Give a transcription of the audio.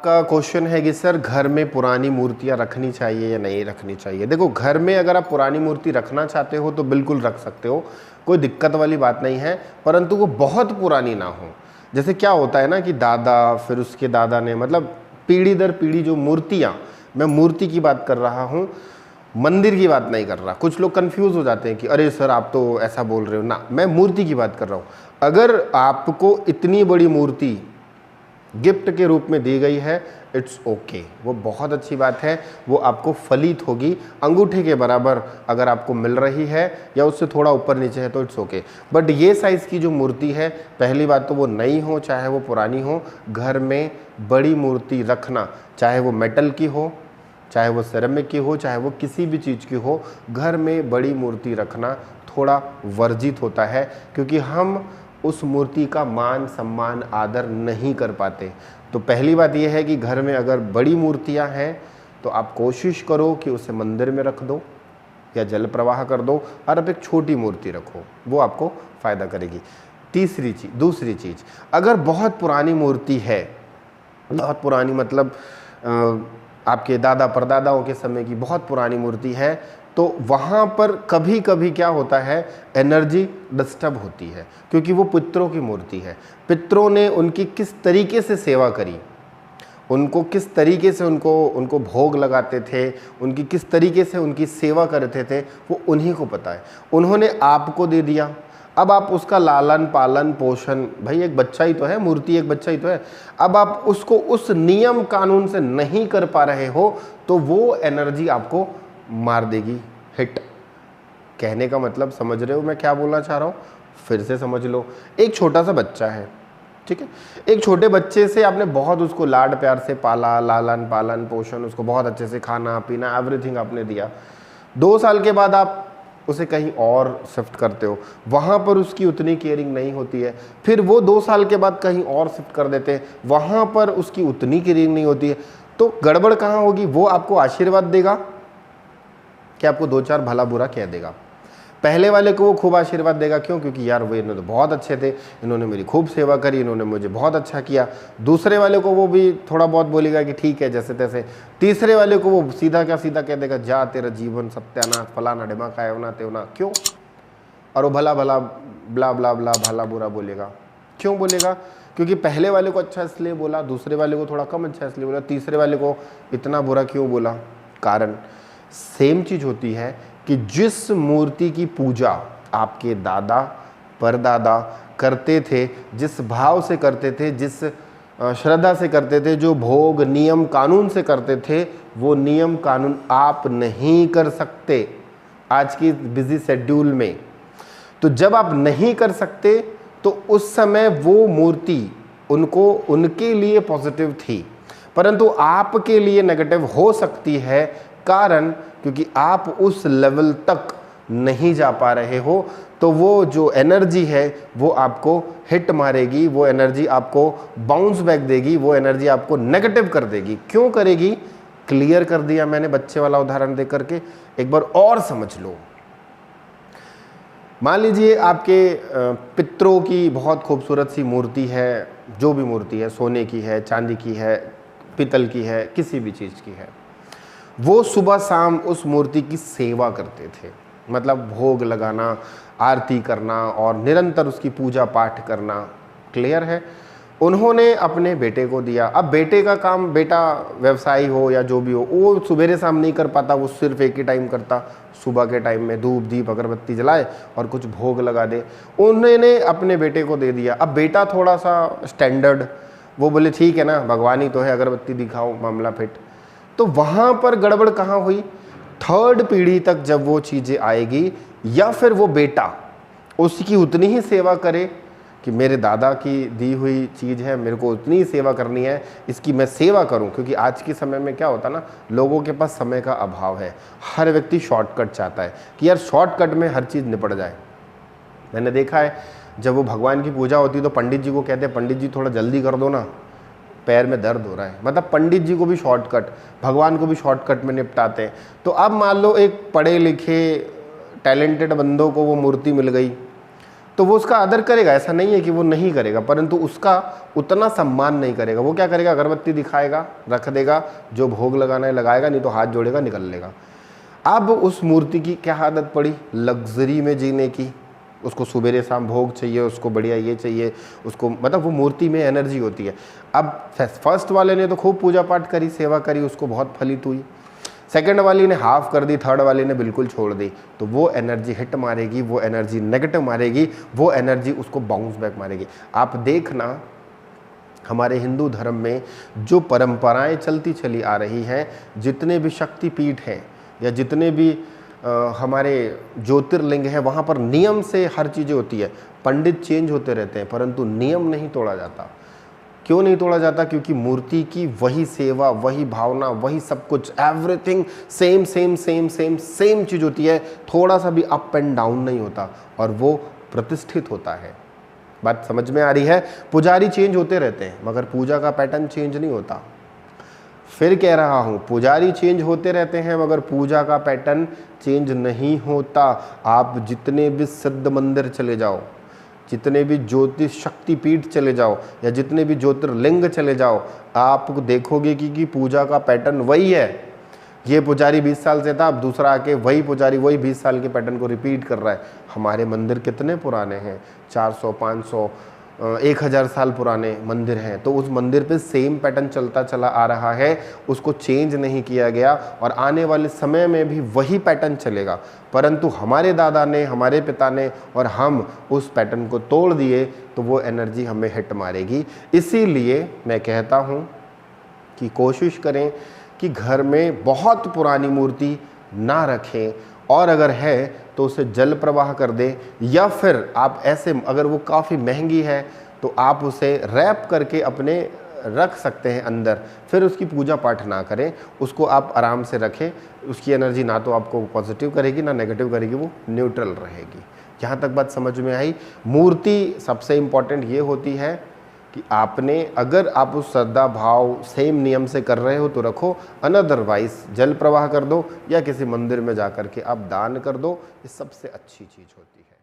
आपका क्वेश्चन है कि सर घर में पुरानी मूर्तियां रखनी चाहिए या नहीं रखनी चाहिए। देखो, घर में अगर आप पुरानी मूर्ति रखना चाहते हो तो बिल्कुल रख सकते हो, कोई दिक्कत वाली बात नहीं है, परंतु वो बहुत पुरानी ना हो। जैसे क्या होता है ना कि दादा, फिर उसके दादा ने, मतलब पीढ़ी दर पीढ़ी जो मूर्तियाँ, मैं मूर्ति की बात कर रहा हूँ, मंदिर की बात नहीं कर रहा। कुछ लोग कंफ्यूज हो जाते हैं कि अरे सर आप तो ऐसा बोल रहे हो ना, मैं मूर्ति की बात कर रहा हूँ। अगर आपको इतनी बड़ी मूर्ति गिफ्ट के रूप में दी गई है, इट्स ओके, वो बहुत अच्छी बात है, वो आपको फलित होगी। अंगूठे के बराबर अगर आपको मिल रही है या उससे थोड़ा ऊपर नीचे है तो इट्स ओके। बट ये साइज़ की जो मूर्ति है, पहली बात तो वो नई हो चाहे वो पुरानी हो, घर में बड़ी मूर्ति रखना, चाहे वो मेटल की हो, चाहे वो सेरेमिक की हो, चाहे वो किसी भी चीज़ की हो, घर में बड़ी मूर्ति रखना थोड़ा वर्जित होता है, क्योंकि हम उस मूर्ति का मान सम्मान आदर नहीं कर पाते। तो पहली बात यह है कि घर में अगर बड़ी मूर्तियां हैं तो आप कोशिश करो कि उसे मंदिर में रख दो या जल प्रवाह कर दो, और आप एक छोटी मूर्ति रखो, वो आपको फ़ायदा करेगी। दूसरी चीज़, अगर बहुत पुरानी मूर्ति है, बहुत पुरानी मतलब आपके दादा परदादाओं के समय की बहुत पुरानी मूर्ति है, तो वहाँ पर कभी कभी क्या होता है, एनर्जी डिस्टर्ब होती है, क्योंकि वो पितरों की मूर्ति है। पितरों ने उनकी किस तरीके से सेवा करी, उनको किस तरीके से उनको भोग लगाते थे, उनकी किस तरीके से उनकी सेवा करते थे, वो उन्हीं को पता है। उन्होंने आपको दे दिया, अब आप उसका लालन पालन पोषण, भाई एक बच्चा ही तो है, मूर्ति एक बच्चा ही तो है, अब आप उसको उस नियम कानून से नहीं कर पा रहे हो तो वो एनर्जी आपको मार देगी, हिट। कहने का मतलब समझ रहे हो मैं क्या बोलना चाह रहा हूँ? फिर से समझ लो। एक छोटा सा बच्चा है, ठीक है, एक छोटे बच्चे से आपने बहुत उसको लाड प्यार से पाला, लालन पालन पोषण, उसको बहुत अच्छे से खाना पीना एवरीथिंग आपने दिया। 2 साल के बाद आप उसे कहीं और शिफ्ट करते हो, वहाँ पर उसकी उतनी केयरिंग नहीं होती है। फिर वो 2 साल के बाद कहीं और शिफ्ट कर देते हैं, वहाँ पर उसकी उतनी केयरिंग नहीं होती है। तो गड़बड़ कहाँ होगी? वो आपको आशीर्वाद देगा कि आपको 2-4 भला बुरा कह देगा। पहले वाले को वो खूब आशीर्वाद देगा, क्यों? क्योंकि यार वे इन्होंने तो बहुत अच्छे थे, इन्होंने मेरी खूब सेवा करी, इन्होंने मुझे बहुत अच्छा किया। दूसरे वाले को वो भी थोड़ा बहुत बोलेगा कि ठीक है जैसे तैसे। तीसरे वाले को वो सीधा क्या सीधा कह देगा, जा तेरा जीवन सत्यानाश, फलाना ढिमाका है ना तेवना। क्यों? और वो भला भला ब्ला ब्ला ब्ला भला बुरा बोलेगा। क्यों बोलेगा? क्योंकि पहले वाले को अच्छा इसलिए बोला, दूसरे वाले को थोड़ा कम अच्छा इसलिए बोला, तीसरे वाले को इतना बुरा क्यों बोला? कारण सेम चीज होती है कि जिस मूर्ति की पूजा आपके दादा परदादा करते थे, जिस भाव से करते थे, जिस श्रद्धा से करते थे, जो भोग नियम कानून से करते थे, वो नियम कानून आप नहीं कर सकते आज की बिजी शेड्यूल में। तो जब आप नहीं कर सकते तो उस समय वो मूर्ति उनको उनके लिए पॉजिटिव थी, परंतु आपके लिए नेगेटिव हो सकती है। कारण क्योंकि आप उस लेवल तक नहीं जा पा रहे हो, तो वो जो एनर्जी है वो आपको हिट मारेगी, वो एनर्जी आपको बाउंस बैक देगी, वो एनर्जी आपको नेगेटिव कर देगी। क्यों करेगी? क्लियर कर दिया मैंने बच्चे वाला उदाहरण दे करके, एक बार और समझ लो। मान लीजिए आपके पितरों की बहुत खूबसूरत सी मूर्ति है, जो भी मूर्ति है, सोने की है, चांदी की है, पीतल की है, किसी भी चीज़ की है। वो सुबह शाम उस मूर्ति की सेवा करते थे, मतलब भोग लगाना, आरती करना और निरंतर उसकी पूजा पाठ करना। क्लियर है? उन्होंने अपने बेटे को दिया। अब बेटे का काम, बेटा व्यवसायी हो या जो भी हो, वो सुबेरे शाम नहीं कर पाता, वो सिर्फ एक ही टाइम करता, सुबह के टाइम में धूप दीप अगरबत्ती जलाए और कुछ भोग लगा दे। उन्होंने अपने बेटे को दे दिया। अब बेटा थोड़ा सा स्टैंडर्ड, वो बोले ठीक है ना, भगवान ही तो है, अगरबत्ती दिखाओ, मामला फिट। तो वहाँ पर गड़बड़ कहाँ हुई? 3rd पीढ़ी तक जब वो चीज़ें आएगी, या फिर वो बेटा उसकी उतनी ही सेवा करे कि मेरे दादा की दी हुई चीज़ है, मेरे को उतनी ही सेवा करनी है, इसकी मैं सेवा करूं। क्योंकि आज के समय में क्या होता है ना, लोगों के पास समय का अभाव है, हर व्यक्ति शॉर्टकट चाहता है कि यार शॉर्टकट में हर चीज़ निपट जाए। मैंने देखा है जब वो भगवान की पूजा होती है तो पंडित जी को कहते हैं, पंडित जी थोड़ा जल्दी कर दो ना, पैर में दर्द हो रहा है। मतलब पंडित जी को भी शॉर्टकट, भगवान को भी शॉर्टकट में निपटाते हैं। तो अब मान लो एक पढ़े लिखे टैलेंटेड बंदों को वो मूर्ति मिल गई, तो वो उसका आदर करेगा, ऐसा नहीं है कि वो नहीं करेगा, परंतु उसका उतना सम्मान नहीं करेगा। वो क्या करेगा, अगरबत्ती दिखाएगा, रख देगा, जो भोग लगाना है लगाएगा, नहीं तो हाथ जोड़ेगा, निकल लेगा। अब उस मूर्ति की क्या आदत पड़ी, लग्जरी में जीने की। उसको सुबेरे शाम भोग चाहिए, उसको बढ़िया ये चाहिए, उसको मतलब वो मूर्ति में एनर्जी होती है। अब फर्स्ट वाले ने तो खूब पूजा पाठ करी, सेवा करी, उसको बहुत फलित हुई। सेकंड वाली ने हाफ कर दी, थर्ड वाली ने बिल्कुल छोड़ दी, तो वो एनर्जी हिट मारेगी, वो एनर्जी नेगेटिव मारेगी, वो एनर्जी उसको बाउंस बैक मारेगी। आप देखना हमारे हिंदू धर्म में जो परंपराएं चलती चली आ रही हैं, जितने भी शक्तिपीठ हैं या जितने भी हमारे ज्योतिर्लिंग हैं, वहाँ पर नियम से हर चीज़ें होती है। पंडित चेंज होते रहते हैं परंतु नियम नहीं तोड़ा जाता। क्यों नहीं तोड़ा जाता? क्योंकि मूर्ति की वही सेवा, वही भावना, वही सब कुछ, everything same same same same same चीज़ होती है। थोड़ा सा भी अप एंड डाउन नहीं होता और वो प्रतिष्ठित होता है। बात समझ में आ रही है? पुजारी चेंज होते रहते हैं मगर पूजा का पैटर्न चेंज नहीं होता। फिर कह रहा हूँ, पुजारी चेंज होते रहते हैं मगर पूजा का पैटर्न चेंज नहीं होता। आप जितने भी सिद्ध मंदिर चले जाओ, जितने भी ज्योतिष शक्तिपीठ चले जाओ या जितने भी ज्योतिर्लिंग चले जाओ, आप देखोगे कि पूजा का पैटर्न वही है। ये पुजारी 20 साल से था, अब दूसरा आके वही पुजारी वही 20 साल के पैटर्न को रिपीट कर रहा है। हमारे मंदिर कितने पुराने हैं, 400, 500, 1000 साल पुराने मंदिर हैं, तो उस मंदिर पे सेम पैटर्न चलता चला आ रहा है, उसको चेंज नहीं किया गया और आने वाले समय में भी वही पैटर्न चलेगा। परंतु हमारे दादा ने, हमारे पिता ने और हम उस पैटर्न को तोड़ दिए तो वो एनर्जी हमें हिट मारेगी। इसीलिए मैं कहता हूँ कि कोशिश करें कि घर में बहुत पुरानी मूर्ति ना रखें, और अगर है तो उसे जल प्रवाह कर दें, या फिर आप ऐसे, अगर वो काफ़ी महंगी है तो आप उसे रैप करके अपने रख सकते हैं अंदर, फिर उसकी पूजा पाठ ना करें, उसको आप आराम से रखें। उसकी एनर्जी ना तो आपको पॉजिटिव करेगी ना नेगेटिव करेगी, वो न्यूट्रल रहेगी। यहाँ तक बात समझ में आई? मूर्ति सबसे इम्पॉर्टेंट ये होती है कि आपने, अगर आप उस श्रद्धा भाव सेम नियम से कर रहे हो तो रखो, अनदरवाइज जल प्रवाह कर दो या किसी मंदिर में जा कर के आप दान कर दो। ये सबसे अच्छी चीज़ होती है।